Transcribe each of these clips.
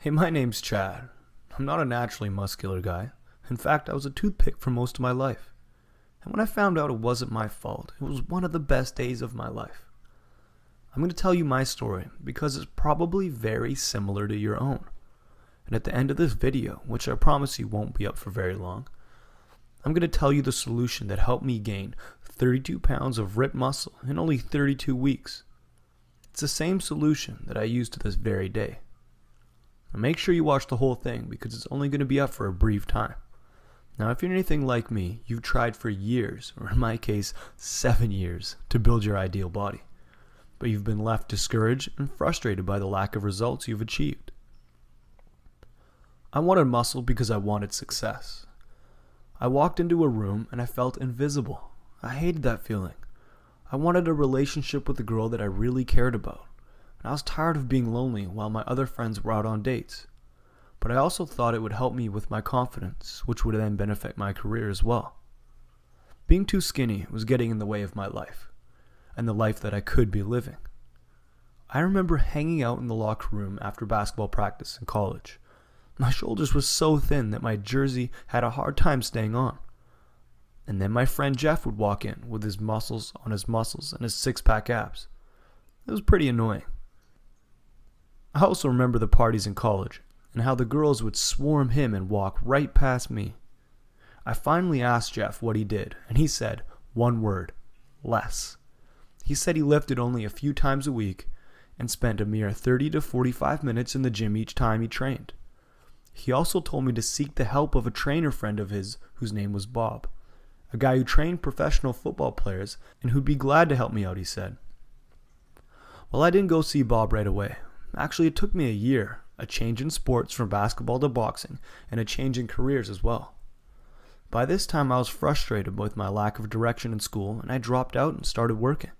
Hey, my name's Chad. I'm not a naturally muscular guy. In fact, I was a toothpick for most of my life. And when I found out it wasn't my fault, it was one of the best days of my life. I'm going to tell you my story because it's probably very similar to your own. And at the end of this video, which I promise you won't be up for very long, I'm going to tell you the solution that helped me gain 32 pounds of ripped muscle in only 32 weeks. It's the same solution that I use to this very day. Now make sure you watch the whole thing because it's only going to be up for a brief time. Now if you're anything like me, you've tried for years, or in my case 7 years, to build your ideal body. But you've been left discouraged and frustrated by the lack of results you've achieved. I wanted muscle because I wanted success. I walked into a room and I felt invisible. I hated that feeling. I wanted a relationship with a girl that I really cared about. And I was tired of being lonely while my other friends were out on dates. But I also thought it would help me with my confidence, which would then benefit my career as well. Being too skinny was getting in the way of my life, and the life that I could be living. I remember hanging out in the locker room after basketball practice in college. My shoulders were so thin that my jersey had a hard time staying on. And then my friend Jeff would walk in with his muscles on his muscles and his six-pack abs. It was pretty annoying. I also remember the parties in college and how the girls would swarm him and walk right past me. I finally asked Jeff what he did, and he said one word: less. He said he lifted only a few times a week and spent a mere 30 to 45 minutes in the gym each time he trained. He also told me to seek the help of a trainer friend of his whose name was Bob, a guy who trained professional football players and who'd be glad to help me out, he said. Well, I didn't go see Bob right away. Actually, it took me a year, a change in sports from basketball to boxing, and a change in careers as well. By this time, I was frustrated with my lack of direction in school, and I dropped out and started working.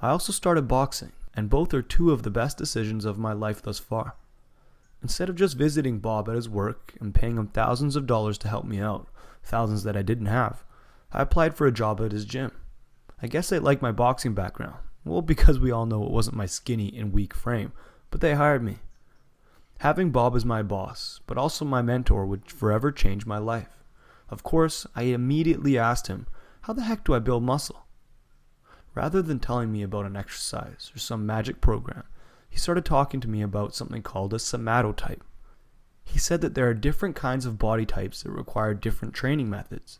I also started boxing, and both are two of the best decisions of my life thus far. Instead of just visiting Bob at his work and paying him thousands of dollars to help me out, thousands that I didn't have, I applied for a job at his gym. I guess they liked my boxing background. Well, because we all know it wasn't my skinny and weak frame, but they hired me. Having Bob as my boss, but also my mentor, would forever change my life. Of course, I immediately asked him, how the heck do I build muscle? Rather than telling me about an exercise or some magic program, he started talking to me about something called a somatotype. He said that there are different kinds of body types that require different training methods.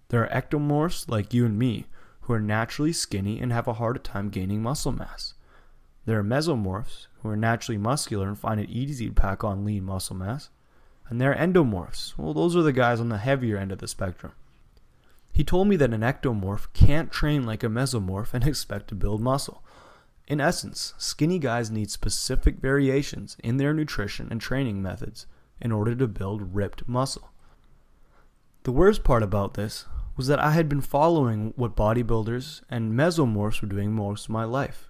There are ectomorphs like you and me, who are naturally skinny and have a harder time gaining muscle mass. There are mesomorphs, who are naturally muscular and find it easy to pack on lean muscle mass. And there are endomorphs. Well, those are the guys on the heavier end of the spectrum. He told me that an ectomorph can't train like a mesomorph and expect to build muscle. In essence, skinny guys need specific variations in their nutrition and training methods in order to build ripped muscle. The worst part about this was that I had been following what bodybuilders and mesomorphs were doing most of my life.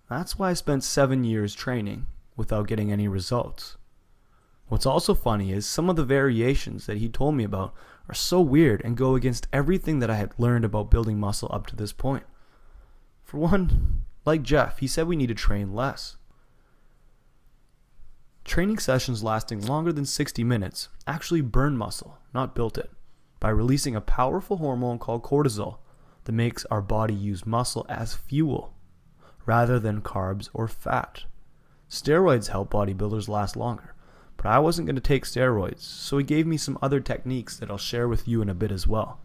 That's why I spent 7 years training without getting any results. What's also funny is some of the variations that he told me about are so weird and go against everything that I had learned about building muscle up to this point. For one, like Jeff, he said we need to train less. Training sessions lasting longer than 60 minutes actually burn muscle, not built it, by releasing a powerful hormone called cortisol that makes our body use muscle as fuel, rather than carbs or fat. Steroids help bodybuilders last longer, but I wasn't going to take steroids, so he gave me some other techniques that I'll share with you in a bit as well.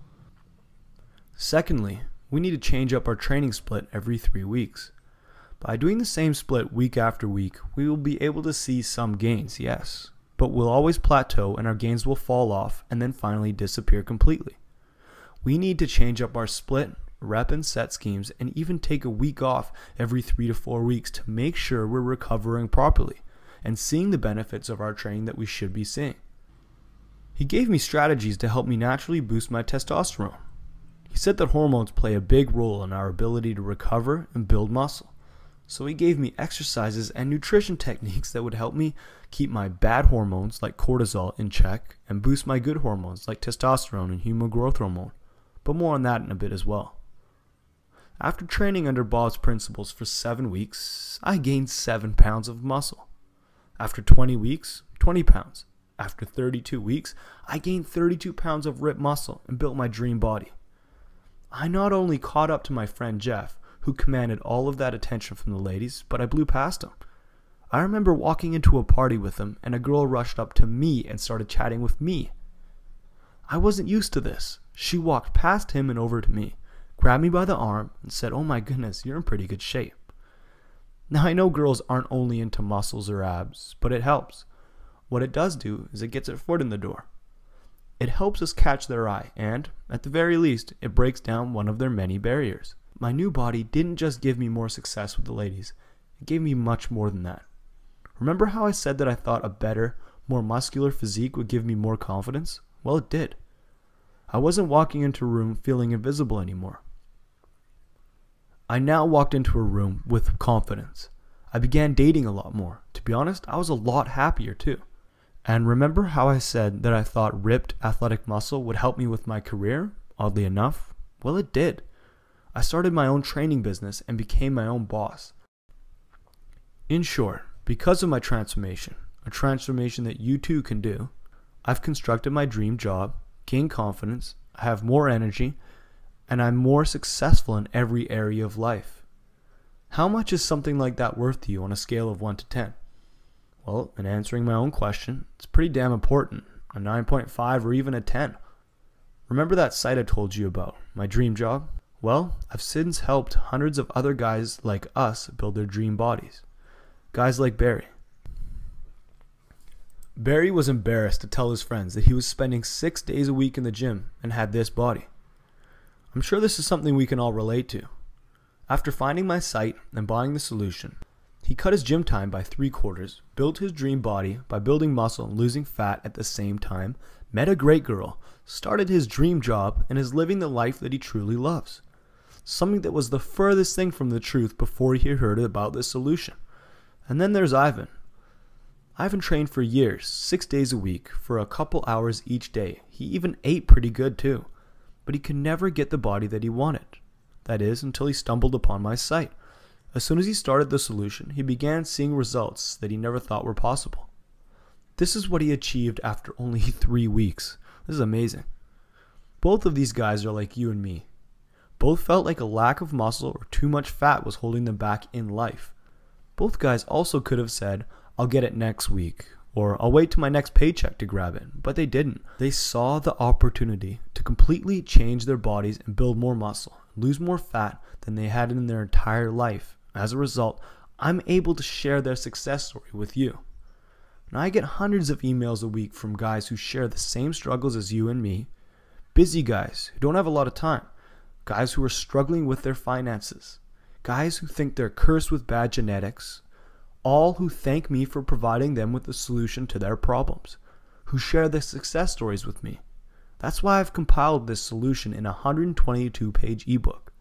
Secondly, we need to change up our training split every 3 weeks. By doing the same split week after week, we will be able to see some gains, yes, but we'll always plateau and our gains will fall off and then finally disappear completely. We need to change up our split, rep and set schemes, and even take a week off every 3 to 4 weeks to make sure we're recovering properly and seeing the benefits of our training that we should be seeing. He gave me strategies to help me naturally boost my testosterone. He said that hormones play a big role in our ability to recover and build muscle. So he gave me exercises and nutrition techniques that would help me keep my bad hormones like cortisol in check and boost my good hormones like testosterone and human growth hormone, but more on that in a bit as well. After training under Bob's principles for 7 weeks, I gained 7 pounds of muscle. After 20 weeks, 20 pounds. After 32 weeks, I gained 32 pounds of ripped muscle and built my dream body. I not only caught up to my friend Jeff, who commanded all of that attention from the ladies, but I blew past him. I remember walking into a party with him and a girl rushed up to me and started chatting with me. I wasn't used to this. She walked past him and over to me, grabbed me by the arm and said, "Oh my goodness, you're in pretty good shape." Now I know girls aren't only into muscles or abs, but it helps. What it does do is it gets their foot in the door. It helps us catch their eye and, at the very least, it breaks down one of their many barriers. My new body didn't just give me more success with the ladies, it gave me much more than that. Remember how I said that I thought a better, more muscular physique would give me more confidence? Well, it did. I wasn't walking into a room feeling invisible anymore. I now walked into a room with confidence. I began dating a lot more. To be honest, I was a lot happier too. And remember how I said that I thought ripped athletic muscle would help me with my career? Oddly enough, well, it did. I started my own training business and became my own boss. In short, because of my transformation, a transformation that you too can do, I've constructed my dream job, gained confidence, I have more energy, and I'm more successful in every area of life. How much is something like that worth to you on a scale of 1 to 10? Well, in answering my own question, it's pretty damn important, a 9.5 or even a 10. Remember that site I told you about, my dream job? Well, I've since helped hundreds of other guys like us build their dream bodies. Guys like Barry. Barry was embarrassed to tell his friends that he was spending 6 days a week in the gym and had this body. I'm sure this is something we can all relate to. After finding my site and buying the solution, he cut his gym time by 3/4, built his dream body by building muscle and losing fat at the same time, met a great girl, started his dream job, and is living the life that he truly loves. Something that was the furthest thing from the truth before he heard about this solution. And then there's Ivan. Ivan trained for years, 6 days a week, for a couple hours each day. He even ate pretty good too. But he could never get the body that he wanted. That is, until he stumbled upon my site. As soon as he started the solution, he began seeing results that he never thought were possible. This is what he achieved after only 3 weeks. This is amazing. Both of these guys are like you and me. Both felt like a lack of muscle or too much fat was holding them back in life. Both guys also could have said, "I'll get it next week," or "I'll wait till my next paycheck to grab it," but they didn't. They saw the opportunity to completely change their bodies and build more muscle, lose more fat than they had in their entire life. As a result, I'm able to share their success story with you. Now I get hundreds of emails a week from guys who share the same struggles as you and me, busy guys who don't have a lot of time, guys who are struggling with their finances, guys who think they're cursed with bad genetics, all who thank me for providing them with the solution to their problems, who share their success stories with me. That's why I've compiled this solution in a 122-page ebook.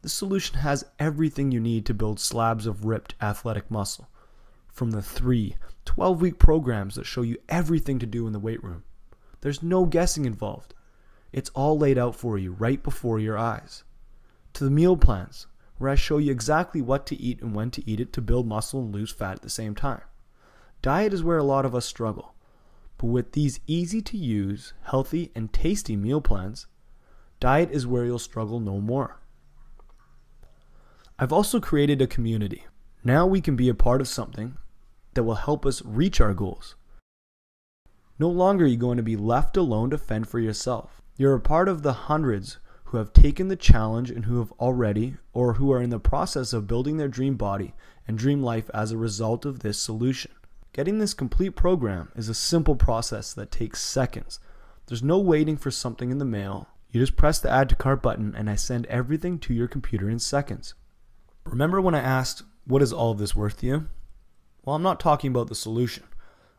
This solution has everything you need to build slabs of ripped athletic muscle, from the 3 12-week programs that show you everything to do in the weight room. There's no guessing involved. It's all laid out for you right before your eyes. To the meal plans, where I show you exactly what to eat and when to eat it to build muscle and lose fat at the same time. Diet is where a lot of us struggle, but with these easy to use, healthy, and tasty meal plans, diet is where you'll struggle no more. I've also created a community. Now we can be a part of something that will help us reach our goals. No longer are you going to be left alone to fend for yourself. You're a part of the hundreds who have taken the challenge and who have already or who are in the process of building their dream body and dream life as a result of this solution. Getting this complete program is a simple process that takes seconds. There's no waiting for something in the mail. You just press the add to cart button and I send everything to your computer in seconds. Remember when I asked, what is all of this worth to you? Well, I'm not talking about the solution.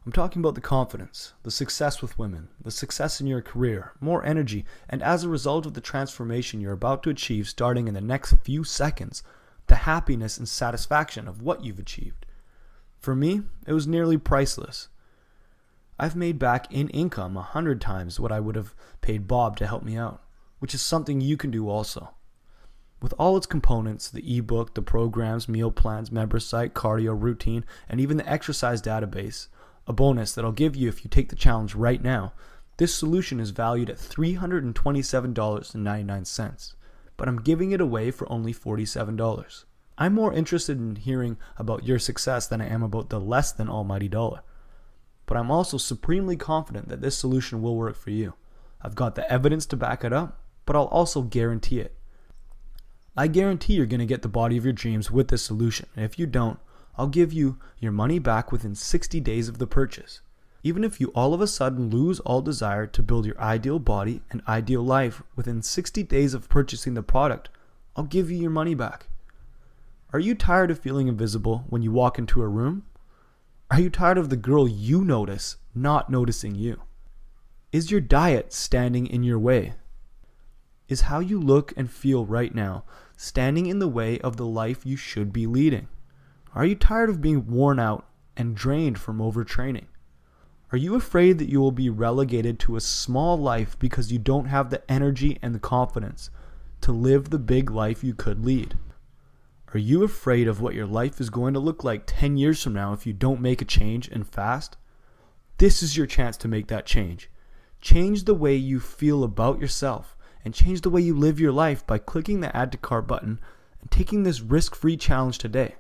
I'm talking about the confidence, the success with women, the success in your career, more energy, and as a result of the transformation you're about to achieve starting in the next few seconds, the happiness and satisfaction of what you've achieved. For me, it was nearly priceless. I've made back in income 100 times what I would have paid Bob to help me out, which is something you can do also. With all its components, the ebook, the programs, meal plans, member site, cardio routine, and even the exercise database, a bonus that I'll give you if you take the challenge right now, this solution is valued at $327.99, but I'm giving it away for only $47. I'm more interested in hearing about your success than I am about the less than almighty dollar. But I'm also supremely confident that this solution will work for you. I've got the evidence to back it up, but I'll also guarantee it. I guarantee you're going to get the body of your dreams with this solution, and if you don't, I'll give you your money back within 60 days of the purchase. Even if you all of a sudden lose all desire to build your ideal body and ideal life within 60 days of purchasing the product, I'll give you your money back. Are you tired of feeling invisible when you walk into a room? Are you tired of the girl you notice not noticing you? Is your diet standing in your way? Is how you look and feel right now standing in the way of the life you should be leading? Are you tired of being worn out and drained from overtraining? Are you afraid that you will be relegated to a small life because you don't have the energy and the confidence to live the big life you could lead? Are you afraid of what your life is going to look like 10 years from now if you don't make a change and fast? This is your chance to make that change. Change the way you feel about yourself and change the way you live your life by clicking the Add to Cart button and taking this risk-free challenge today.